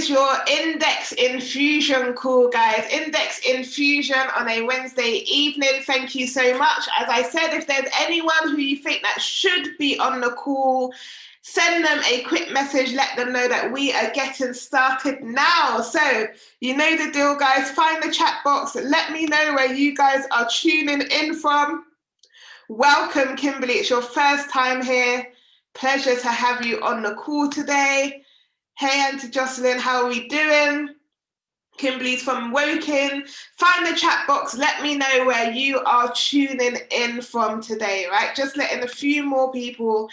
is your Index Infusion call, guys. Index Infusion on a Wednesday evening. Thank you so much. As I said, if there's anyone who you think that should be on the call, send them a quick message. Let them know that we are getting started now. So you know the deal, guys. Find the chat box. Let me know where you guys are tuning in from. Welcome, Kimberly. It's your first time here. Pleasure to have you on the call today. Hey, Auntie Jocelyn, how are we doing? Kimberly's from Woking. Find the chat box. Let me know where you are tuning in from today, right? Just letting a few more people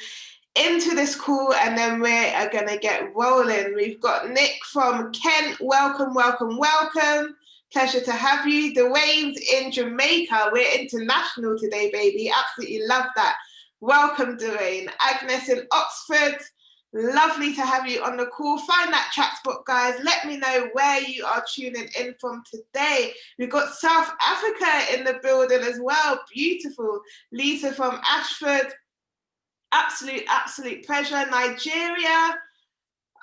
into this call and then we are going to get rolling. We've got Nick from Kent. Welcome, welcome, welcome. Pleasure to have you. The Waves in Jamaica. We're international today, baby. Absolutely love that. Welcome, Dwayne. Agnes in Oxford. Lovely to have you on the call. Find that chat spot, guys. Let me know where you are tuning in from today. We've got South Africa in the building as well. Beautiful. Lisa from Ashford. Absolute pleasure. Nigeria.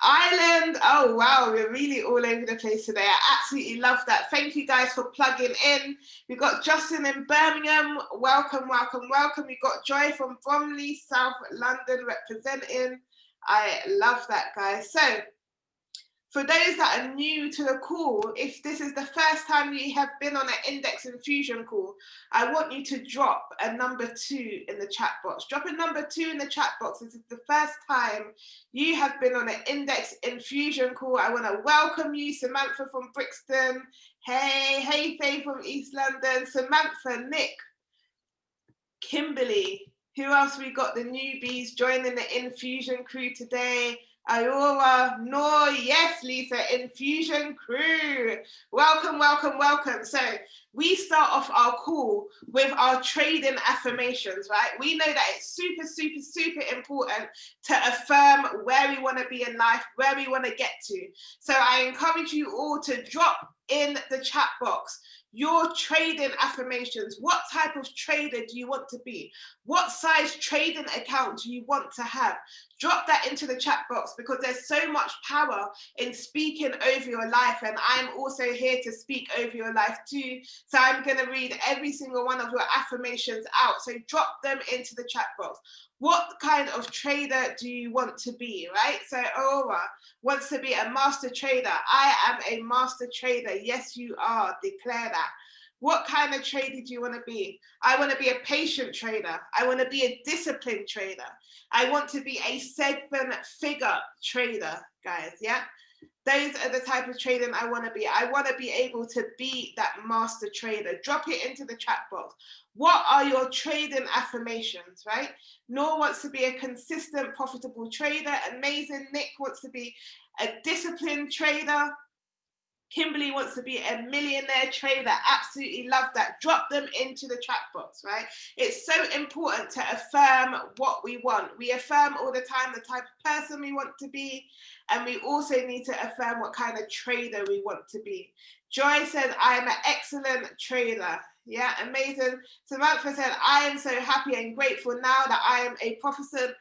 Ireland. Oh, wow. We're really all over the place today. I absolutely love that. Thank you guys for plugging in. We've got Justin in Birmingham. Welcome, welcome, welcome. We've got Joy from Bromley, South London representing. I love that, guys. So for those that are new to the call, if this is the first time you have been on an Index Infusion call, I want you to drop a number 2 in the chat box. Drop a number 2 in the chat box. This is the first time you have been on an Index Infusion call. I want to welcome you, Samantha from Brixton. Hey, Faye from East London. Samantha, Nick, Kimberly. Who else we got? The newbies joining the Infusion crew today. Iora, Noor, yes, Lisa, Infusion crew. Welcome, welcome, welcome. So we start off our call with our trading affirmations, right? We know that it's super important to affirm where we want to be in life, where we want to get to. So I encourage you all to drop in the chat box your trading affirmations. What type of trader do you want to be? What size trading account do you want to have? Drop that into the chat box because there's so much power in speaking over your life, and I'm also here to speak over your life too. So I'm going to read every single one of your affirmations out. So drop them into the chat box. What kind of trader do you want to be, right? So Aura wants to be a master trader. I am a master trader. Yes, you are. Declare that. What kind of trader do you want to be? I want to be a patient trader. I want to be a disciplined trader. I want to be a 7-figure trader, guys, yeah? Those are the type of trading I want to be. I want to be able to be that master trader. Drop it into the chat box. What are your trading affirmations, right? Noor wants to be a consistent, profitable trader. Amazing. Nick wants to be a disciplined trader. Kimberly wants to be a millionaire trader. Absolutely love that. Drop them into the chat box, right? It's so important to affirm what we want. We affirm all the time the type of person we want to be, and we also need to affirm what kind of trader we want to be. Joy said, I am an excellent trader. Yeah, amazing. Samantha said, I am so happy and grateful now that I am a proficient,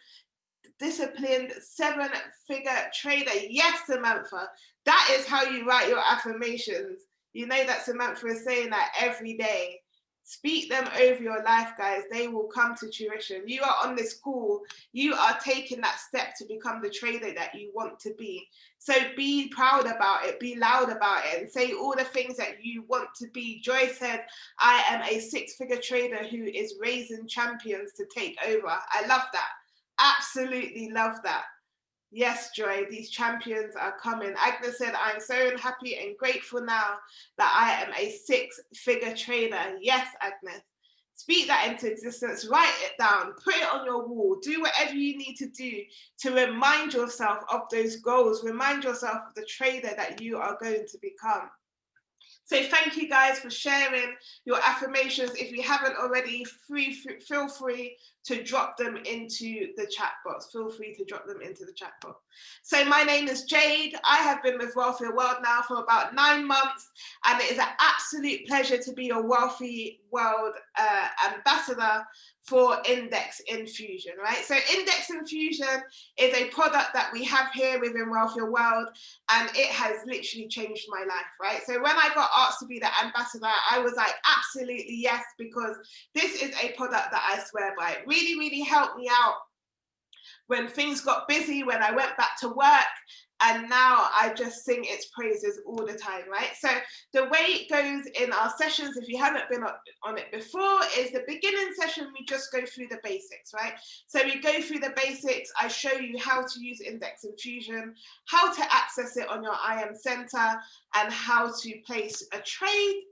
disciplined 7-figure trader. Yes, Samantha, that is how you write your affirmations. You know that Samantha is saying that every day. Speak them over your life, guys. They will come to fruition. You are on this call. You are taking that step to become the trader that you want to be. So be proud about it. Be loud about it and say all the things that you want to be. Joy said, I am a 6-figure trader who is raising champions to take over. I love that. Absolutely love that. Yes, Joy, these champions are coming. Agnes said, I'm so happy and grateful now that I am a 6-figure trader. Yes, Agnes. Speak that into existence. Write it down. Put it on your wall. Do whatever you need to do to remind yourself of those goals. Remind yourself of the trader that you are going to become. So thank you guys for sharing your affirmations. If you haven't already, feel free to drop them into the chat box. Feel free to drop them into the chat box. So my name is Jade. I have been with Wealthier World now for about 9 months, and it is an absolute pleasure to be your Wealthy World ambassador for Index Infusion, right? So Index Infusion is a product that we have here within Wealthier World, and it has literally changed my life, right? So when I got asked to be the ambassador, I was like, absolutely yes, because this is a product that I swear by. It really, really helped me out when things got busy, when I went back to work, and now I just sing its praises all the time, right? So the way it goes in our sessions, if you haven't been on it before, is the beginning session, we just go through the basics, right? So we go through the basics, I show you how to use Index Infusion, how to access it on your IM Center, and how to place a trade.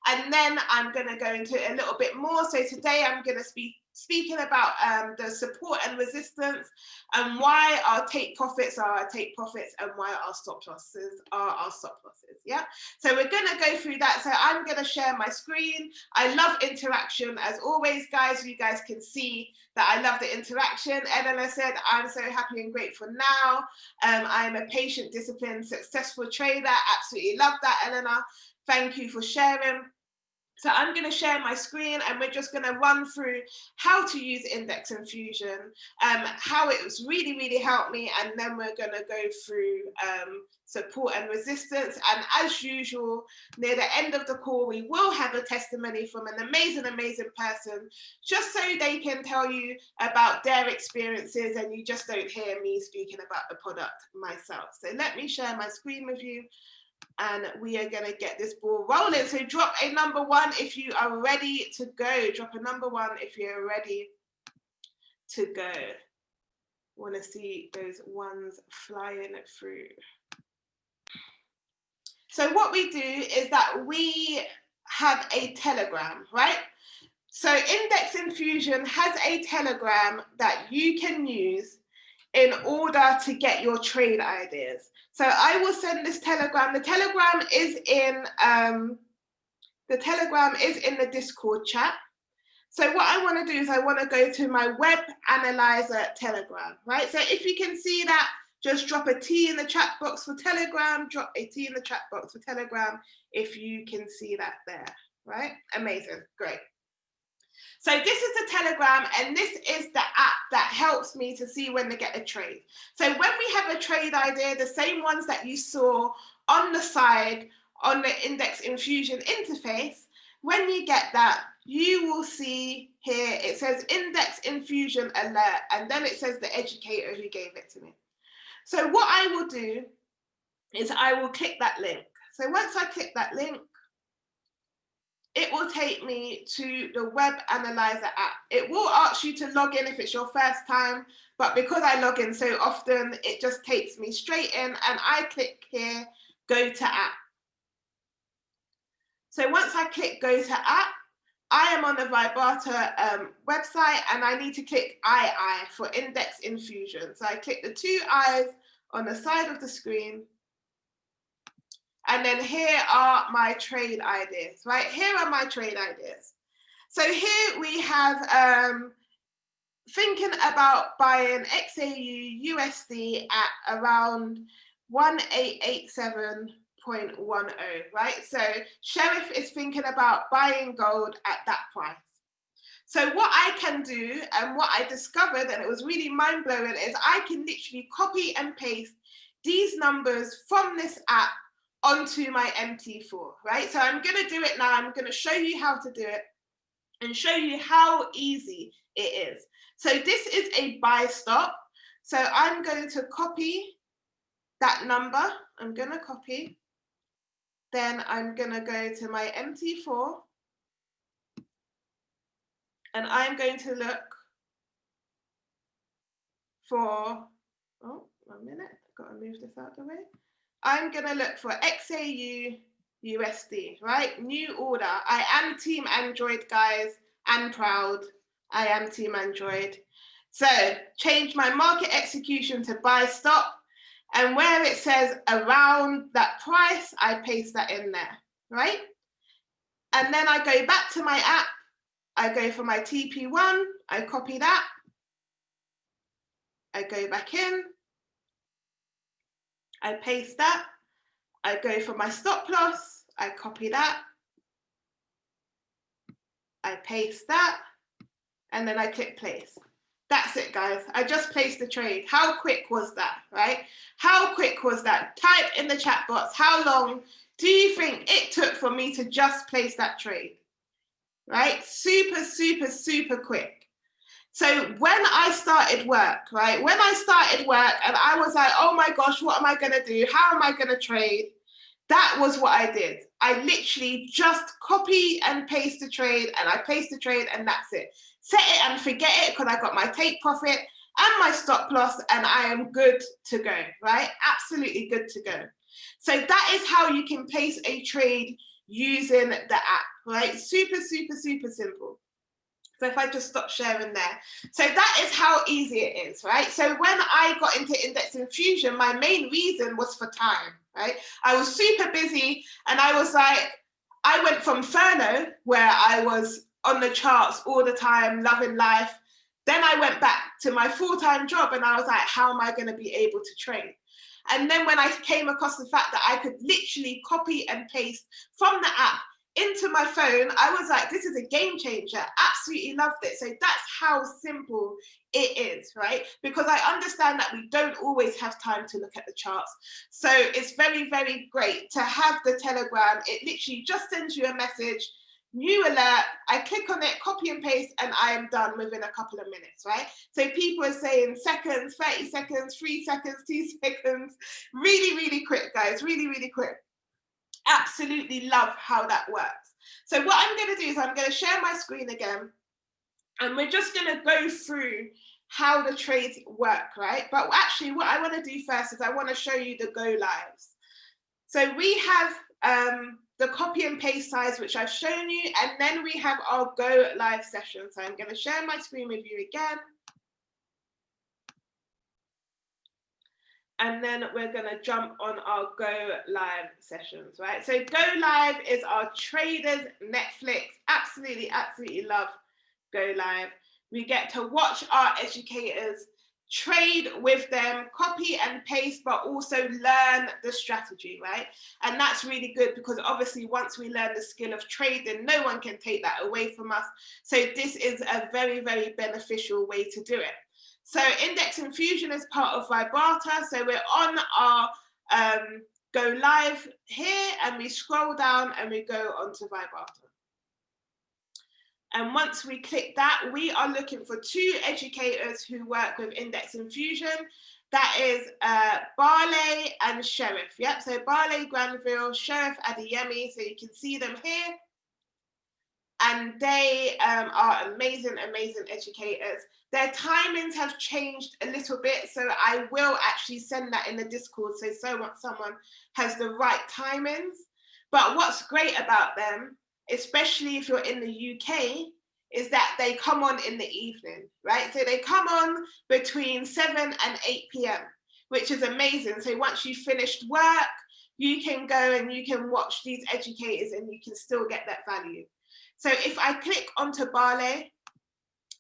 And then I'm going to go into it a little bit more. So today I'm going to speaking about the support and resistance, and why our take profits are our take profits, and why our stop losses are our stop losses. Yeah. So we're going to go through that. So I'm going to share my screen. I love interaction as always, guys. You guys can see that I love the interaction. Eleanor said, I'm so happy and grateful now. I'm a patient, disciplined, successful trader. Absolutely love that, Eleanor. Thank you for sharing. So I'm going to share my screen, and we're just going to run through how to use Index Infusion, how it was really, really helped me, and then we're going to go through support and resistance. And as usual, near the end of the call, we will have a testimony from an amazing, amazing person, just so they can tell you about their experiences, and you just don't hear me speaking about the product myself. So let me share my screen with you, and we are going to get this ball rolling. So drop a number 1 if you are ready to go. Drop a number 1 if you're ready to go. Want to see those ones flying through. So what we do is that we have a Telegram, right? So Index Infusion has a Telegram that you can use in order to get your trade ideas. So I will send this Telegram. The Telegram is in the Discord chat. So what I want to do is I want to go to my web analyzer Telegram, right? So if you can see that, just drop a T in the chat box for Telegram. Drop a T in the chat box for Telegram if you can see that there, right? Amazing, great. So this is the Telegram, and this is the app that helps me to see when to get a trade. So when we have a trade idea, the same ones that you saw on the side on the Index Infusion interface, when you get that, you will see here, it says Index Infusion Alert, and then it says the educator who gave it to me. So what I will do is I will click that link. So once I click that link, it will take me to the web analyzer app. It will ask you to log in if it's your first time, but because I log in so often, it just takes me straight in, and I click here, go to app. So once I click go to app, I am on the Vibrata website, and I need to click II for Index Infusion. So I click the 2 I's on the side of the screen. And then here are my trade ideas, right? Here are my trade ideas. So here we have thinking about buying XAU USD at around 1887.10, right? So Sheriff is thinking about buying gold at that price. So what I can do, and what I discovered, and it was really mind-blowing, is I can literally copy and paste these numbers from this app onto my MT4, right? So I'm going to do it now. I'm going to show you how to do it and show you how easy it is. So this is a buy stop. So I'm going to copy that number. I'm going to copy. Then I'm going to go to my MT4. And I'm going to look for, oh, 1 minute. I've got to move this out of the way. I'm going to look for XAU USD, right? New order. I am Team Android, guys, and proud. I am Team Android. So change my market execution to buy stop. And where it says around that price, I paste that in there, right? And then I go back to my app. I go for my TP1. I copy that. I go back in. I paste that. I go for my stop loss. I copy that. I paste that. and then I click place. That's it, guys. I just placed the trade. How quick was that, right? How quick was that? Type in the chat box, how long do you think it took for me to just place that trade, right? Super, super, super quick. So when I started work, right? When I started work and I was like, oh my gosh, what am I going to do? How am I going to trade? That was what I did. I literally just copy and paste the trade, and I paste the trade, and that's it. Set it and forget it, because I got my take profit and my stop loss, and I am good to go, right? Absolutely good to go. So that is how you can place a trade using the app, right? Super, super, super simple. So if I just stop sharing there. So that is how easy it is, right? So when I got into Index Infusion, my main reason was for time, right? I was super busy, and I was like, I went from furlough, where I was on the charts all the time, loving life. Then I went back to my full-time job, and I was like, how am I going to be able to trade? And then when I came across the fact that I could literally copy and paste from the app into my phone, I was like, this is a game changer. Absolutely loved it. So that's how simple it is, right? Because I understand that we don't always have time to look at the charts. So it's very, very great to have the Telegram. It literally just sends you a message, new alert, I click on it, copy and paste, and I am done within a couple of minutes, right? So people are saying seconds, 30 seconds, 3 seconds, 2 seconds. Really, really quick, guys, really, really quick. Absolutely love how that works. So what I'm going to do is I'm going to share my screen again, and we're just going to go through how the trades work, right? But actually what I want to do first is I want to show you the go lives. So we have the copy and paste size, which I've shown you, and then we have our go live session. So I'm going to share my screen with you again. And then we're going to jump on our go live sessions, right? So go live is our traders Netflix. Absolutely, absolutely love go live. We get to watch our educators, trade with them, copy and paste, but also learn the strategy, right? And that's really good, because obviously once we learn the skill of trading, no one can take that away from us. So this is a very, very beneficial way to do it. So Index Infusion is part of Vibrata. So we're on our go live here, and we scroll down and we go onto Vibrata. And once we click that, we are looking for 2 educators who work with Index Infusion. That is Barley and Sheriff. Yep, so Barley Granville, Sheriff Adeyemi. So you can see them here. And they are amazing, amazing educators. Their timings have changed a little bit, so I will actually send that in the Discord so someone has the right timings. But what's great about them, especially if you're in the UK, is that they come on in the evening, right? So they come on between 7 and 8 p.m, which is amazing. So once you've finished work, you can go and you can watch these educators and you can still get that value. So if I click onto Barley,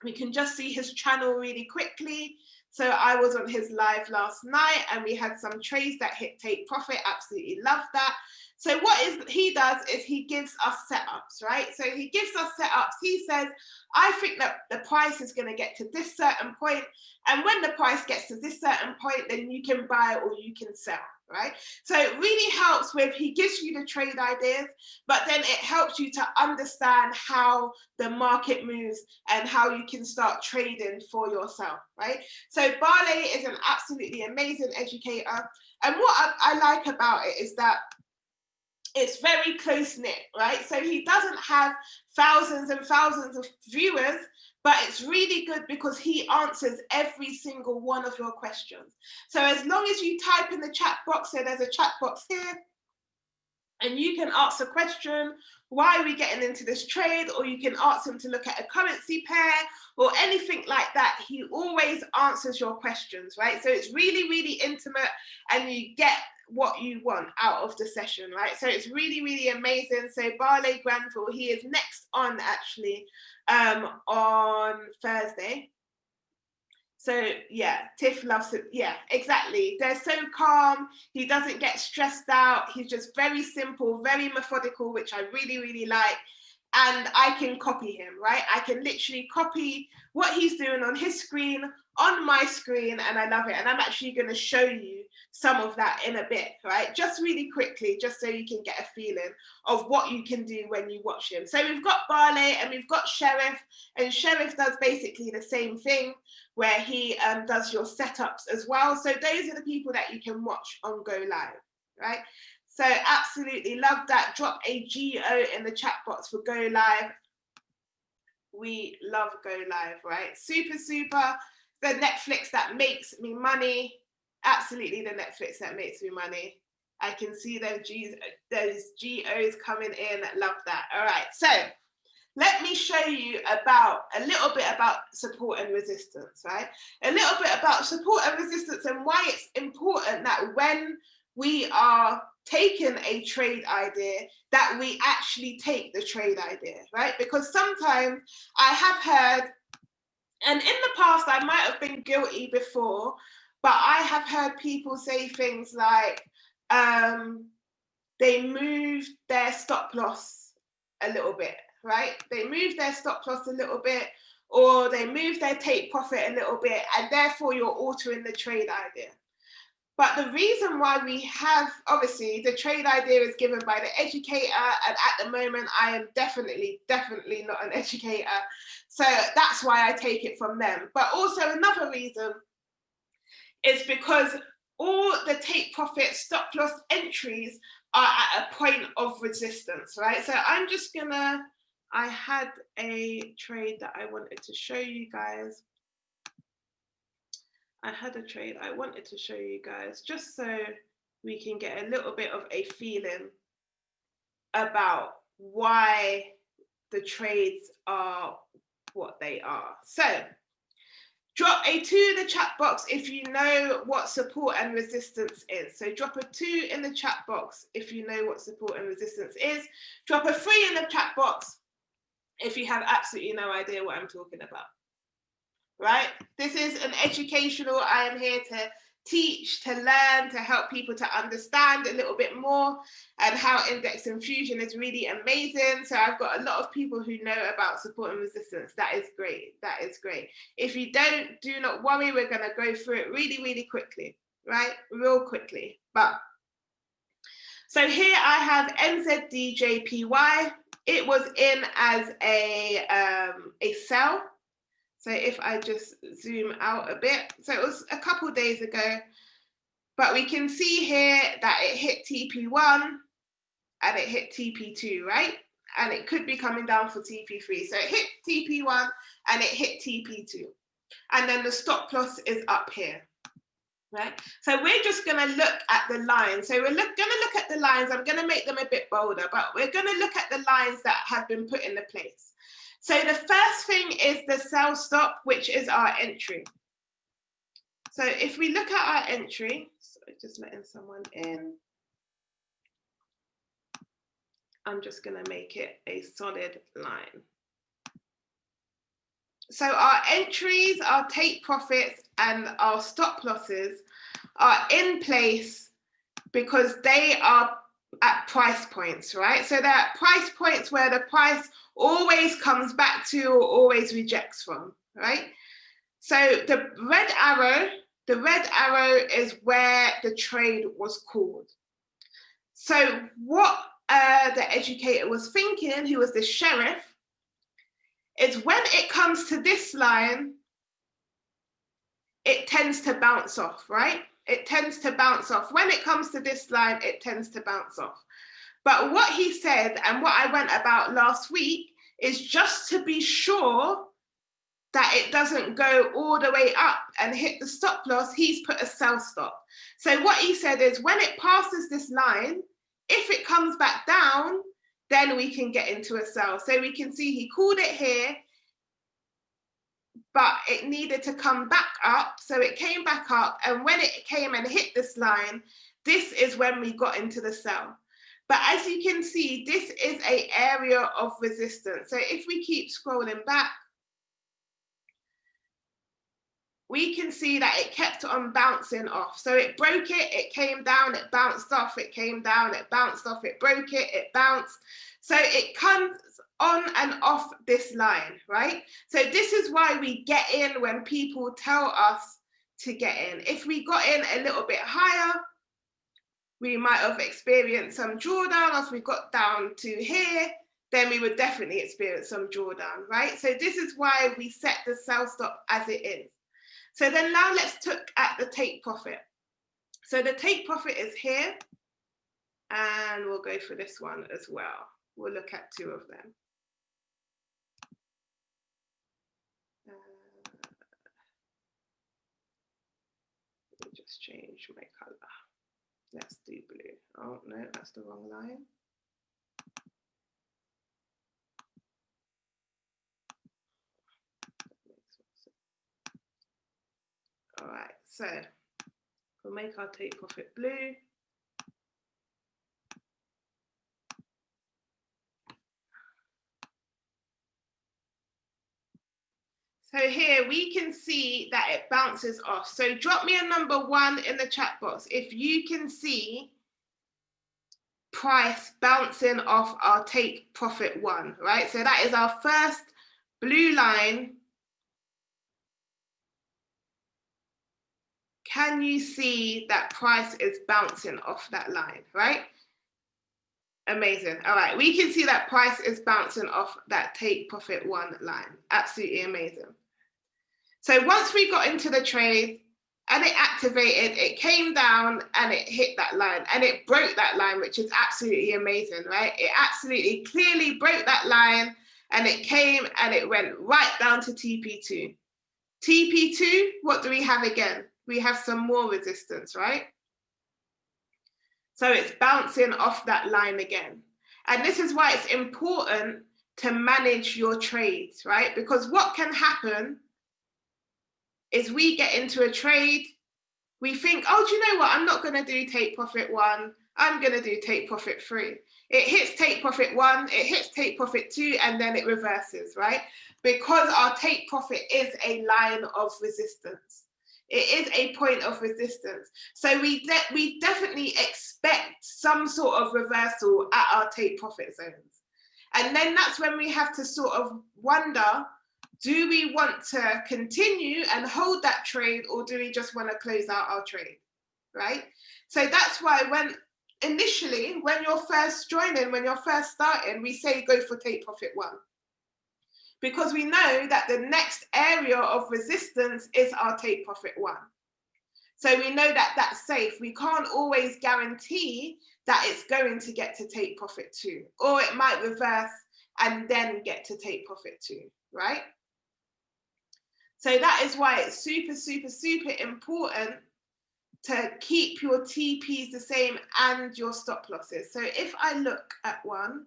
we can just see his channel really quickly. So I was on his live last night, and we had some trades that hit take profit. Absolutely love that. So what he does is he gives us setups, right? So he gives us setups. He says, I think that the price is going to get to this certain point, and when the price gets to this certain point, then you can buy or you can sell, right? So it really helps with, he gives you the trade ideas, but then it helps you to understand how the market moves and how you can start trading for yourself, right? So Barley is an absolutely amazing educator. And what I like about it is that it's very close-knit, right? So he doesn't have thousands and thousands of viewers, but it's really good because he answers every single one of your questions. So as long as you type in the chat box, so there's a chat box here, and you can ask a question, why are we getting into this trade? Or you can ask him to look at a currency pair or anything like that. He always answers your questions, right? So it's really, really intimate, and you get what you want out of the session, right? So it's really, really amazing. So Barley Granville, he is next on actually on Thursday. So yeah, Tiff loves it. Yeah, exactly. They're so calm. He doesn't get stressed out. He's just very simple, very methodical, which I really, really like. and I can copy him, right? I can literally copy what he's doing on his screen, on my screen, and I love it. And I'm actually going to show you some of that in a bit, right? Just really quickly, just so you can get a feeling of what you can do when you watch him. So we've got Barley and we've got Sheriff, and Sheriff does basically the same thing, where he does your setups as well. So those are the people that you can watch on Go Live, right? So absolutely love that. Drop a GO in the chat box for Go Live. We love Go Live, right? Super, super. The Netflix that makes me money. Absolutely the Netflix that makes me money. I can see those GOs coming in. Love that. All right. So let me show you a little bit about support and resistance, right? A little bit about support and resistance and why it's important that when we are taking a trade idea, that we actually take the trade idea, right? Because sometimes I have heard, and in the past I might have been guilty before, but I have heard people say things like they moved their stop loss a little bit, right? They moved their stop loss a little bit, or they moved their take profit a little bit, and therefore you're altering the trade idea. But the reason why we have, obviously, the trade idea is given by the educator, and at the moment, I am definitely not an educator. So that's why I take it from them. But also another reason is because all the take profit stop loss entries are at a point of resistance, right? So I'm just gonna, I had a trade that I wanted to show you guys. I had a trade I wanted to show you guys just so we can get a little bit of a feeling about why the trades are what they are. So drop a 2 in the chat box if you know what support and resistance is. So drop a 2 in the chat box if you know what support and resistance is. Drop a 3 in the chat box if you have absolutely no idea what I'm talking about. Right? This is an educational, I am here to teach, to learn, to help people to understand a little bit more and how index infusion is really amazing. So I've got a lot of people who know about support and resistance. That is great. That is great. If you don't, do not worry. We're going to go through it really, really quickly, right? Real quickly. But so here I have NZDJPY. It was in as a sell. So if I just zoom out a bit, so it was a couple of days ago, but we can see here that it hit TP1 and it hit TP2, right? And it could be coming down for TP3. So it hit TP1 and it hit TP2. And then the stop loss is up here, right? So we're just gonna look at the lines. So we're gonna look at the lines. I'm gonna make them a bit bolder, but we're gonna look at the lines that have been put into place. So the first thing is the sell stop, which is our entry. So if we look at our entry, so just letting someone in, I'm just going to make it a solid line. So our entries, our take profits, and our stop losses are in place because they are at price points, right? So they're at price points where the price always comes back to or always rejects from, right? So the red arrow is where the trade was called. So what the educator was thinking, who was the sheriff, is when it comes to this line, it tends to bounce off, right? It tends to bounce off. When it comes to this line, it tends to bounce off. But what he said and what I went about last week is just to be sure that it doesn't go all the way up and hit the stop loss, he's put a sell stop. So what he said is when it passes this line, if it comes back down, then we can get into a sell. So we can see he called it here, but it needed to come back up. So it came back up, and when it came and hit this line, this is when we got into the sell. But as you can see, this is an area of resistance. So if we keep scrolling back, we can see that it kept on bouncing off. So it broke it, it came down, it bounced off, it came down, it bounced off, it broke it, it bounced. So it comes on and off this line, right? So this is why we get in when people tell us to get in. If we got in a little bit higher, we might have experienced some drawdown. As we got down to here, then we would definitely experience some drawdown, right? So this is why we set the sell stop as it is. So then now let's look at the take profit. So the take profit is here, and we'll go for this one as well. We'll look at two of them. Let me just change my color. Let's do blue. Oh no, that's the wrong line. All right, so we'll make our take profit blue. So here we can see that it bounces off. So drop me a number 1 in the chat box if you can see price bouncing off our take profit 1, right? So that is our first blue line. Can you see that price is bouncing off that line, right? Amazing. All right, we can see that price is bouncing off that take profit 1 line. Absolutely amazing. So once we got into the trade and it activated, it came down and it hit that line and it broke that line, which is absolutely amazing, right? It absolutely clearly broke that line and it came and it went right down to TP2. TP2, what do we have again? We have some more resistance, right? So it's bouncing off that line again. And this is why it's important to manage your trades, right? Because what can happen is we get into a trade, we think, oh, do you know what? I'm not going to do take profit 1. I'm going to do take profit 3. It hits take profit 1, it hits take profit 2, and then it reverses, right? Because our take profit is a line of resistance. It is a point of resistance. So we definitely expect some sort of reversal at our take profit zones. And then that's when we have to sort of wonder, do we want to continue and hold that trade, or do we just want to close out our trade, right? So that's why initially, when you're first joining, when you're first starting, we say go for take profit 1. Because we know that the next area of resistance is our take profit 1. So we know that that's safe. We can't always guarantee that it's going to get to take profit 2, or it might reverse and then get to take profit 2, right? So that is why it's super, super, super important to keep your TPs the same and your stop losses. So if I look at one,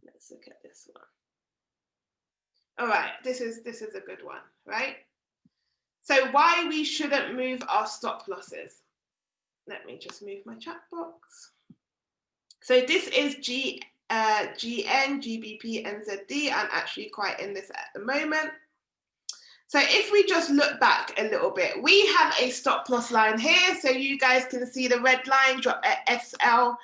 let's look at this one. All right, this is a good one, right? So why we shouldn't move our stop losses. Let me just move my chat box. So this is GN, GBP, and ZD. I'm actually quite in this at the moment. So if we just look back a little bit, we have a stop loss line here. So you guys can see the red line, drop at SL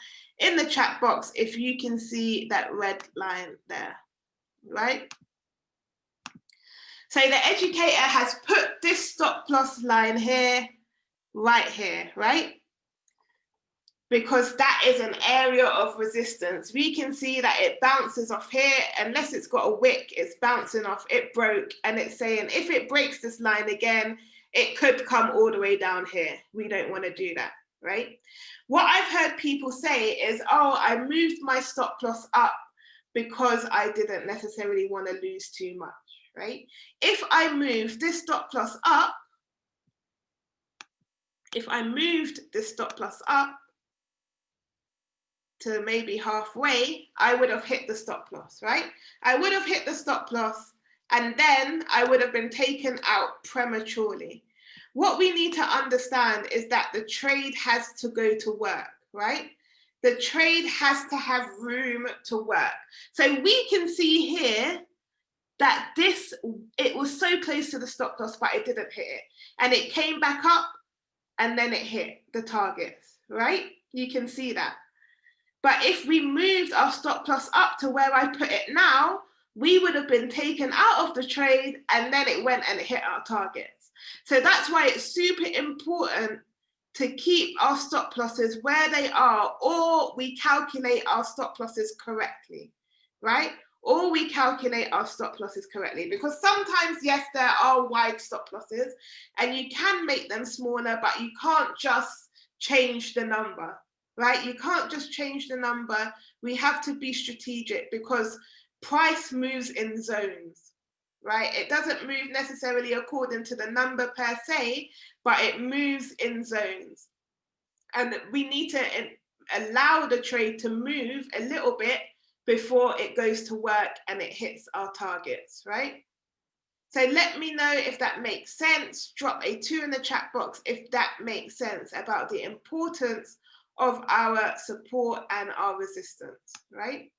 in the chat box if you can see that red line there, right? So the educator has put this stop loss line here, right here, right? Because that is an area of resistance. We can see that it bounces off here. Unless it's got a wick, it's bouncing off. It broke, and it's saying if it breaks this line again, it could come all the way down here. We don't want to do that, right? What I've heard people say is, oh, I moved my stop loss up because I didn't necessarily want to lose too much, right? If I move this stop loss up, to maybe halfway, I would have hit the stop loss, right? I would have hit the stop loss, and then I would have been taken out prematurely. What we need to understand is that the trade has to go to work, right? The trade has to have room to work. So we can see here that it was so close to the stop loss, but it didn't hit it. And it came back up and then it hit the targets, right? You can see that. But if we moved our stop loss up to where I put it now, we would have been taken out of the trade and then it went and it hit our targets. So that's why it's super important to keep our stop losses where they are, or we calculate our stop losses correctly, right? Or we calculate our stop losses correctly, because sometimes, yes, there are wide stop losses and you can make them smaller, but you can't just change the number, right? You can't just change the number. We have to be strategic because price moves in zones, right? It doesn't move necessarily according to the number per se, but it moves in zones. And we need to allow the trade to move a little bit before it goes to work and it hits our targets, right? So let me know if that makes sense. Drop a 2 in the chat box if that makes sense about the importance of our support and our resistance, right?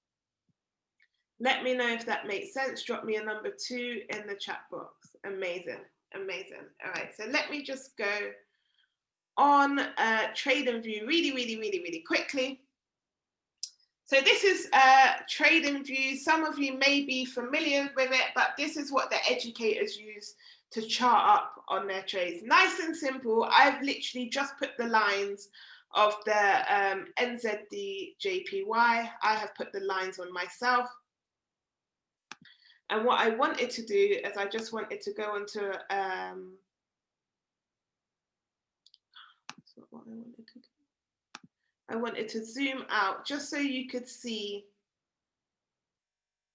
Let me know if that makes sense. Drop me a number 2 in the chat box. Amazing, amazing. All right, so let me just go on TradingView really quickly. So this is TradingView. Some of you may be familiar with it, but this is what the educators use to chart up on their trades. Nice and simple. I've literally just put the lines of the NZD JPY. I have put the lines on myself. And what I wanted to do is I just wanted to go onto, that's not what I wanted to do. I wanted to zoom out just so you could see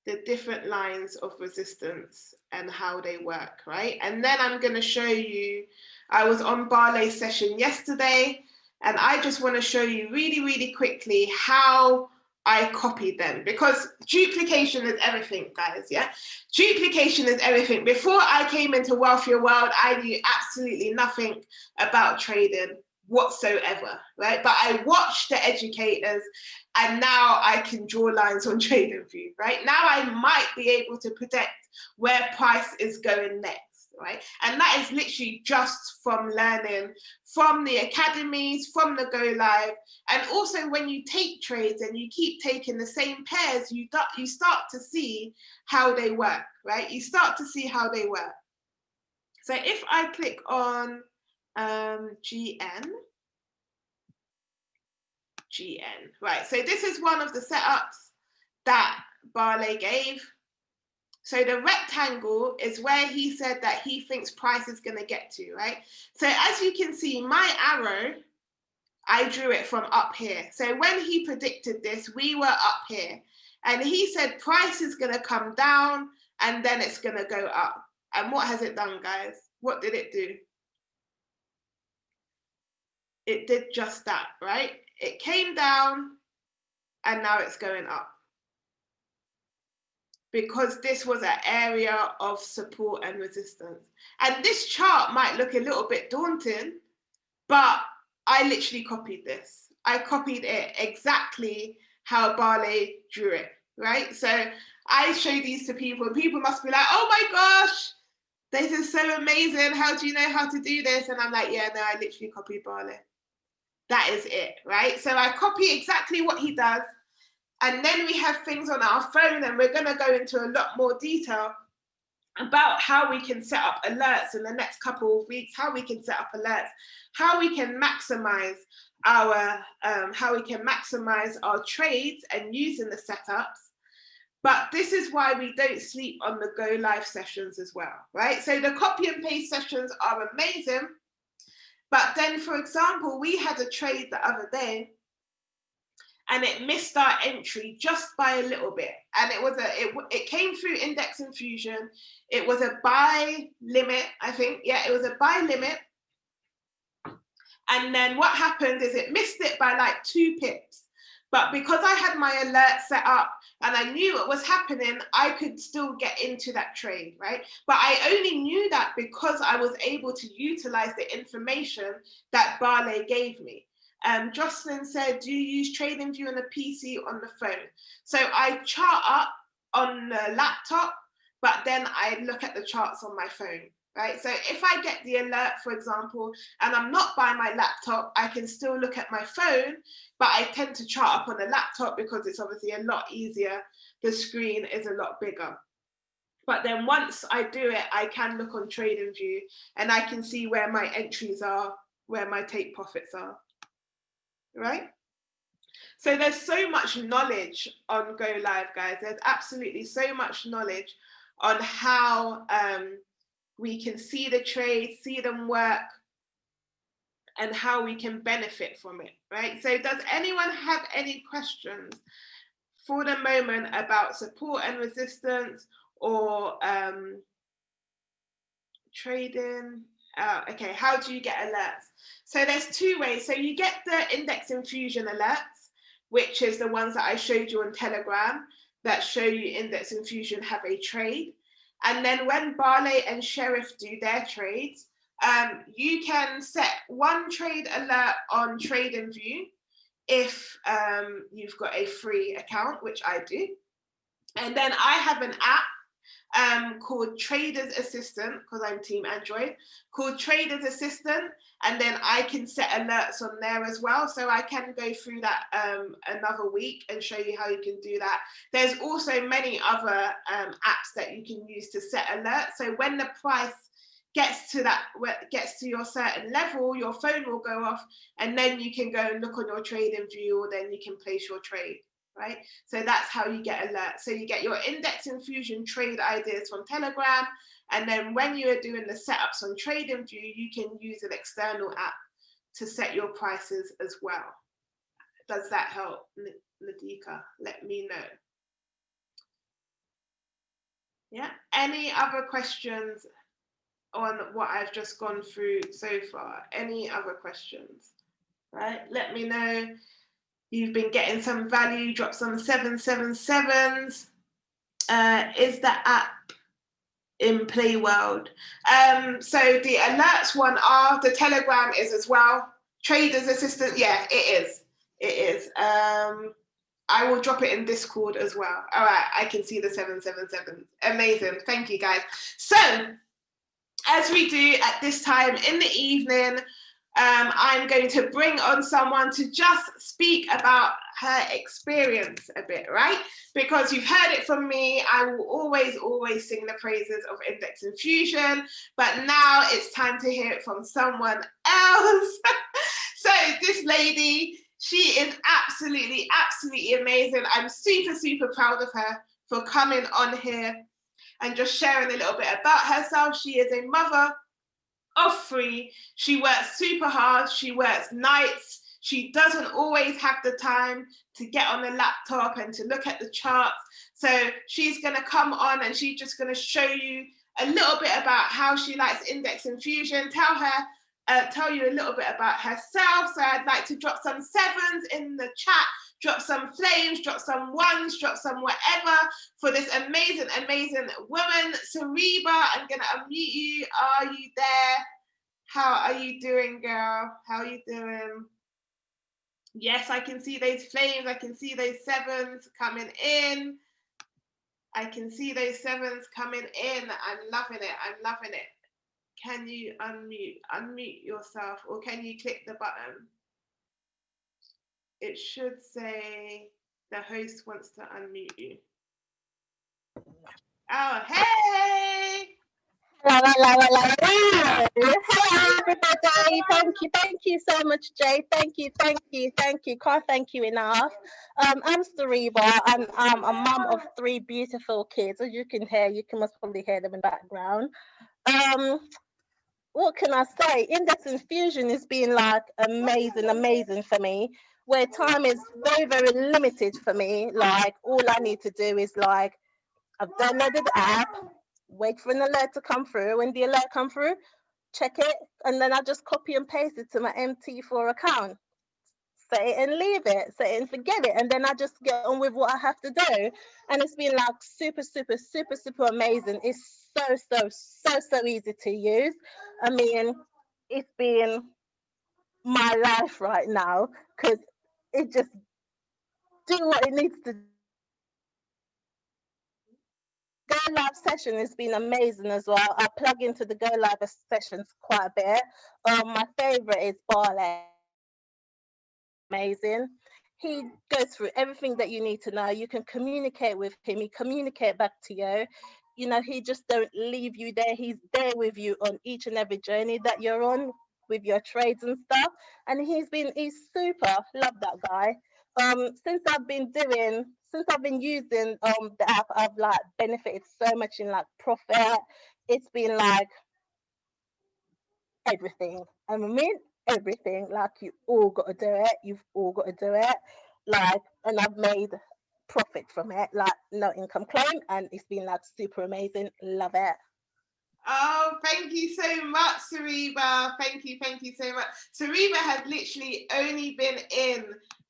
the different lines of resistance and how they work, right? And then I'm going to show you, I was on Barley's session yesterday, and I just want to show you really quickly how I copied them, because duplication is everything, guys, yeah? Duplication is everything. Before I came into Wealthier World, I knew absolutely nothing about trading whatsoever, right? But I watched the educators and now I can draw lines on TradingView, right? Now I might be able to predict where price is going next, right? And that is literally just from learning from the academies, from the Go Live. And also when you take trades and you keep taking the same pairs, you start to see how they work, right? You start to see how they work. So if I click on GN, right? So this is one of the setups that Barley gave. So the rectangle is where he said that he thinks price is going to get to, right? So as you can see, my arrow, I drew it from up here. So when he predicted this, we were up here. And he said price is going to come down and then it's going to go up. And what has it done, guys? What did it do? It did just that, right? It came down and now it's going up, because this was an area of support and resistance. And this chart might look a little bit daunting, but I literally copied this. I copied it exactly how Barley drew it, right? So I show these to people and people must be like, oh my gosh, this is so amazing. How do you know how to do this? And I'm like, yeah, no, I literally copied Barley. That is it, right? So I copy exactly what he does. And then we have things on our phone, and we're going to go into a lot more detail about how we can set up alerts in the next couple of weeks, how we can set up alerts, how we can maximize our trades and using the setups. But this is why we don't sleep on the Go Live sessions as well, right? So the copy and paste sessions are amazing. But then, for example, we had a trade the other day and it missed our entry just by a little bit. And it came through Index Infusion. It was a buy limit, I think. Yeah, it was a buy limit. And then what happened is it missed it by like 2 pips. But because I had my alert set up and I knew what was happening, I could still get into that trade, right? But I only knew that because I was able to utilize the information that Barley gave me. Jocelyn said, do you use TradingView on the PC or on the phone? So I chart up on the laptop, but then I look at the charts on my phone, right? So if I get the alert, for example, and I'm not by my laptop, I can still look at my phone, but I tend to chart up on the laptop because it's obviously a lot easier. The screen is a lot bigger. But then once I do it, I can look on TradingView and I can see where my entries are, where my take profits are, right? So there's so much knowledge on Go Live, guys. There's absolutely so much knowledge on how we can see the trades, see them work, and how we can benefit from it, right? So does anyone have any questions for the moment about support and resistance or trading? Okay, how do you get alerts? So there's two ways. So you get the index infusion alerts, which is the ones that I showed you on Telegram that show you index infusion have a trade. And then when Barley and Sheriff do their trades, you can set one trade alert on TradingView if you've got a free account, which I do. And then I have an app called Traders Assistant, because I'm Team Android, called Traders Assistant, and then I can set alerts on there as well. So I can go through that another week and show you how you can do that. There's also many other apps that you can use to set alerts. So when the price gets to your certain level, your phone will go off, and then you can go and look on your TradingView, or then you can place your trade. Right? So that's how you get alerts. So you get your index infusion trade ideas from Telegram. And then when you're doing the setups on TradingView, you can use an external app to set your prices as well. Does that help, Nadika? Let me know. Yeah. Any other questions on what I've just gone through so far? Any other questions? Right? Let me know. You've been getting some value, drop some 777s. Is the app in Play World? So the alerts one are, the Telegram is as well. Traders Assistant, yeah, it is. It is. I will drop it in Discord as well. All right, I can see the 777s. Amazing. Thank you, guys. So, as we do at this time in the evening, I'm going to bring on someone to just speak about her experience a bit, right? Because you've heard it from me, I will always sing the praises of index infusion, but now it's time to hear it from someone else. So this lady, she is absolutely amazing. I'm super proud of her for coming on here and just sharing a little bit about herself. She is a mother of 3. She works super hard. She works nights. She doesn't always have the time to get on the laptop and to look at the charts. So she's going to come on and she's just going to show you a little bit about how she likes index infusion, tell you a little bit about herself. So I'd like to drop some 7s in the chat, drop some flames, drop some 1s, drop some whatever for this amazing woman. Sariba, I'm going to unmute you. Are you there? How are you doing, girl? How are you doing? Yes, I can see those flames. I can see those 7s coming in. I can see those 7s coming in. I'm loving it. Can you unmute yourself, or can you click the button? It should say the host wants to unmute you. Oh, hey! Hello, everybody. Thank you so much, Jay. Thank you. Can't thank you enough. I'm Sariba, and I'm a mum of 3 beautiful kids. As you can hear, you can most probably hear them in the background. What can I say? Index infusion has been like amazing for me, where time is very limited for me. Like all I need to do is like, I've downloaded the app, wait for an alert to come through. When the alert come through, check it, and then I just copy and paste it to my MT4 account. Set it and leave it, set it and forget it, and then I just get on with what I have to do. And it's been like super amazing. It's so easy to use. I mean, it's been my life right now, because it just do what it needs to. Go live session has been amazing as well. I plug into the go live sessions quite a bit. My favorite is Barley. Amazing. He goes through everything that you need to know. You can communicate with him. He communicate back to you. You know, he just don't leave you there. He's there with you on each and every journey that you're on with your trades and stuff. And he's super. Love that guy. Since I've been using the app, I've like benefited so much in like profit. It's been like everything. I mean, everything. Like you all got to do it. You've all got to do it. Like, and I've made profit from it. Like no income claim, and it's been like super amazing. Love it. Oh, thank you so much, Sariba. Thank you so much. Sariba has literally only been in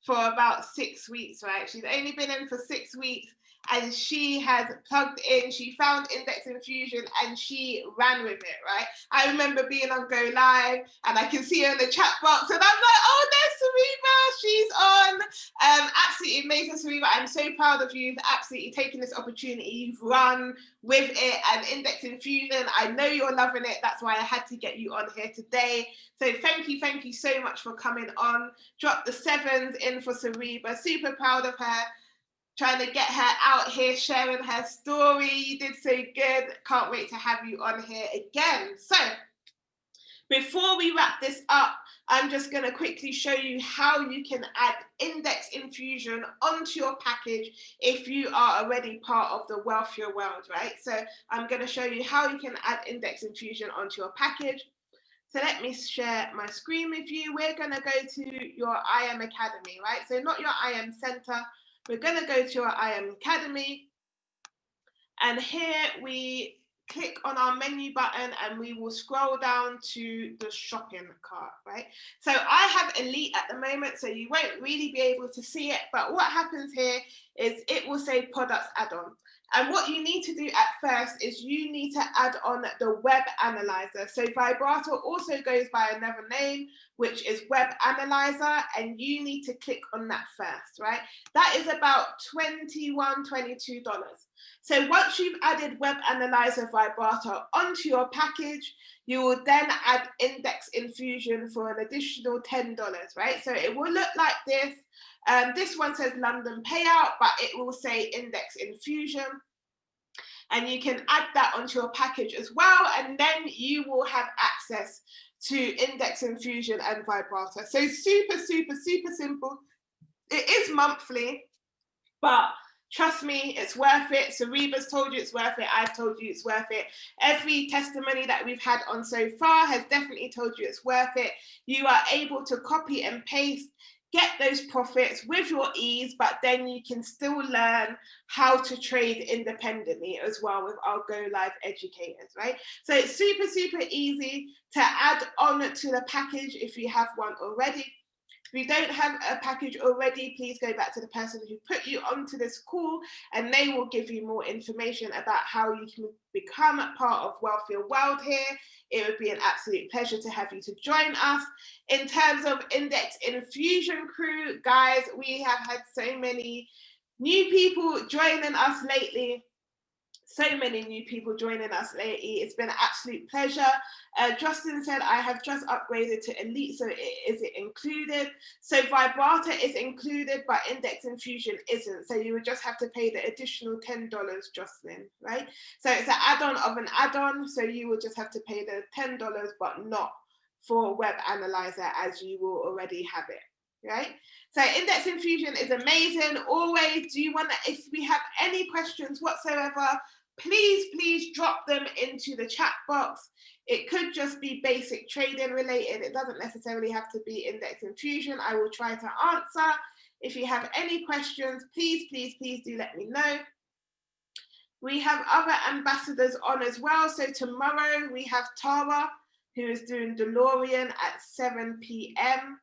for about 6 weeks, right? She's only been in for 6 weeks, and she has plugged in. She found Index Infusion and she ran with it, right? I remember being on Go Live and I can see her in the chat box and I'm like, oh, there's Sariba. She's on. Absolutely amazing, Sariba. I'm so proud of you for absolutely taking this opportunity. You've run with it and Index Infusion. I know you're loving it. That's why I had to get you on here today. So thank you so much for coming on. Drop the 7s in for Sariba. Super proud of her. Trying to get her out here, sharing her story. You did so good. Can't wait to have you on here again. So before we wrap this up, I'm just going to quickly show you how you can add Index Infusion onto your package if you are already part of the Wealthier world, right? So I'm going to show you how you can add Index Infusion onto your package. So let me share my screen with you. We're going to go to your IM Academy, right? So not your IM Center. We're going to go to our IM Academy. And here we click on our menu button and we will scroll down to the shopping cart, right? So I have Elite at the moment, so you won't really be able to see it, but what happens here is it will say products add-on. And what you need to do at first is you need to add on the web analyzer. So Vibrator also goes by another name, which is web analyzer, and you need to click on that first, right? That is about $21, $22. So once you've added Web Analyzer Vibrator onto your package, you will then add Index Infusion for an additional $10, right? So it will look like this. This one says London Payout, but it will say Index Infusion. And you can add that onto your package as well. And then you will have access to Index Infusion and Vibrator. So super simple. It is monthly, but trust me, it's worth it. Sariba's told you it's worth it. I've told you it's worth it. Every testimony that we've had on so far has definitely told you it's worth it. You are able to copy and paste, get those profits with your ease, but then you can still learn how to trade independently as well with our Go Live educators, right? So it's super easy to add on to the package if you have one already. If you don't have a package already, please go back to the person who put you onto this call and they will give you more information about how you can become a part of Wealthier World here. It would be an absolute pleasure to have you to join us. In terms of Index Infusion crew, guys, we have had so many new people joining us lately. So many new people joining us lately. It's been an absolute pleasure. Justin said, I have just upgraded to Elite, so is it included? So Vibrator is included, but Index Infusion isn't. So you would just have to pay the additional $10, Jocelyn, right? So it's an add-on of an add-on, so you would just have to pay the $10, but not for Web Analyzer as you will already have it, right? So Index Infusion is amazing. Always, do you want to, if we have any questions whatsoever, please drop them into the chat box. It could just be basic trading related. It doesn't necessarily have to be Index Infusion. I will try to answer. If you have any questions, please do let me know. We have other ambassadors on as well. So tomorrow we have Tara, who is doing DeLorean at 7 p.m.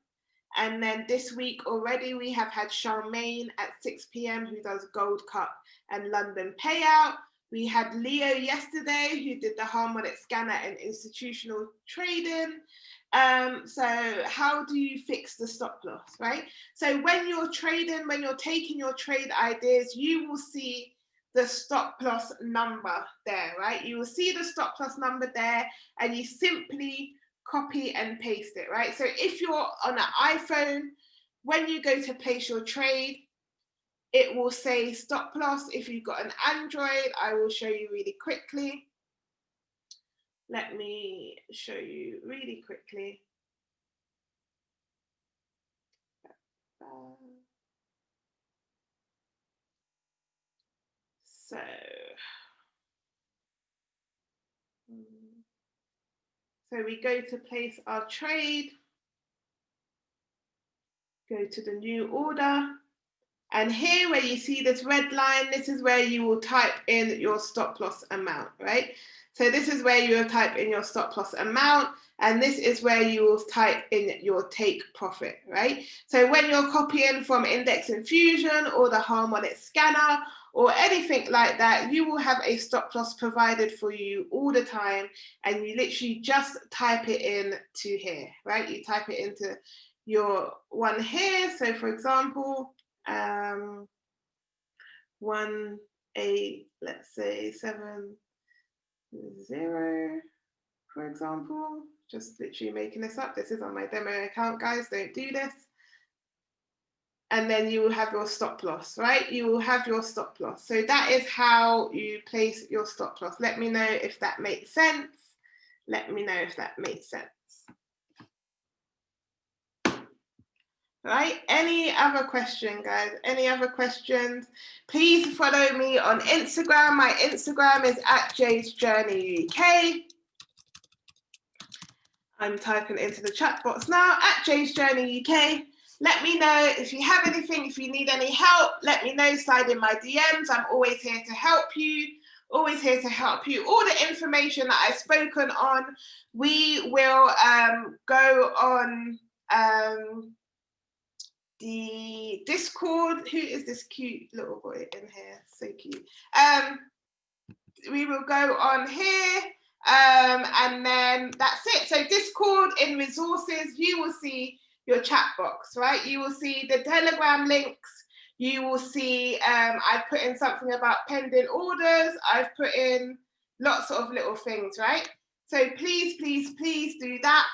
And then this week already, we have had Charmaine at 6 p.m. who does Gold Cup and London Payout. We had Leo yesterday who did the harmonic scanner and institutional trading. So how do you fix the stop loss, right? So when you're trading, when you're taking your trade ideas, you will see the stop loss number there, right? You will see the stop loss number there, and you simply copy and paste it, right? So if you're on an iPhone, when you go to place your trade, it will say stop loss. If you've got an Android, I will show you really quickly. Let me show you really quickly. So we go to place our trade, go to the new order, and here where you see this red line, this is where you will type in your stop loss amount, right? So this is where you will type in your stop loss amount, and this is where you will type in your take profit, right? So when you're copying from Index Infusion or the Harmonic Scanner or anything like that, you will have a stop loss provided for you all the time, and you literally just type it in to here, right? You type it into your one here. So for example, 1, 8, let's say 7, 0, for example. Just literally making this up. This is on my demo account, guys. Don't do this. And then you will have your stop loss, right? You will have your stop loss. So that is how you place your stop loss. Let me know if that makes sense. Let me know if that makes sense. Right, any other question, guys? Any other questions? Please follow me on Instagram. My Instagram is @JadesJourneyUK. I'm typing into the chat box now, @JadesJourneyUK. Let me know if you have anything, if you need any help, let me know, slide in my DMs. I'm always here to help you, always here to help you. All the information that I've spoken on, we will go on the Discord. Who is this cute little boy in here? So cute. We will go on here, and then that's it. So Discord, in resources, you will see your chat box, right? You will see the Telegram links. You will see I've put in something about pending orders. I've put in lots of little things, right? So please, please, please do that.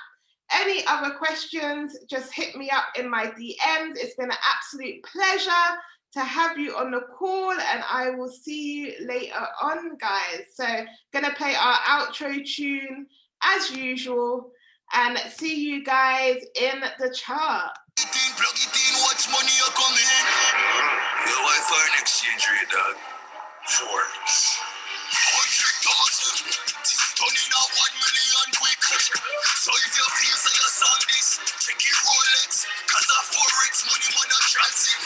Any other questions, just hit me up in my DMs. It's been an absolute pleasure to have you on the call, and I will see you later on, guys. So gonna play our outro tune as usual, and see you guys in the chart. Plug it in, watch money are coming. Your Wi-Fi and exchange rate, dog. Sure. 100,000. Turning out 1 million quick. So if you feel so you sound this, check it Rolex. Cause of Forex, money transit.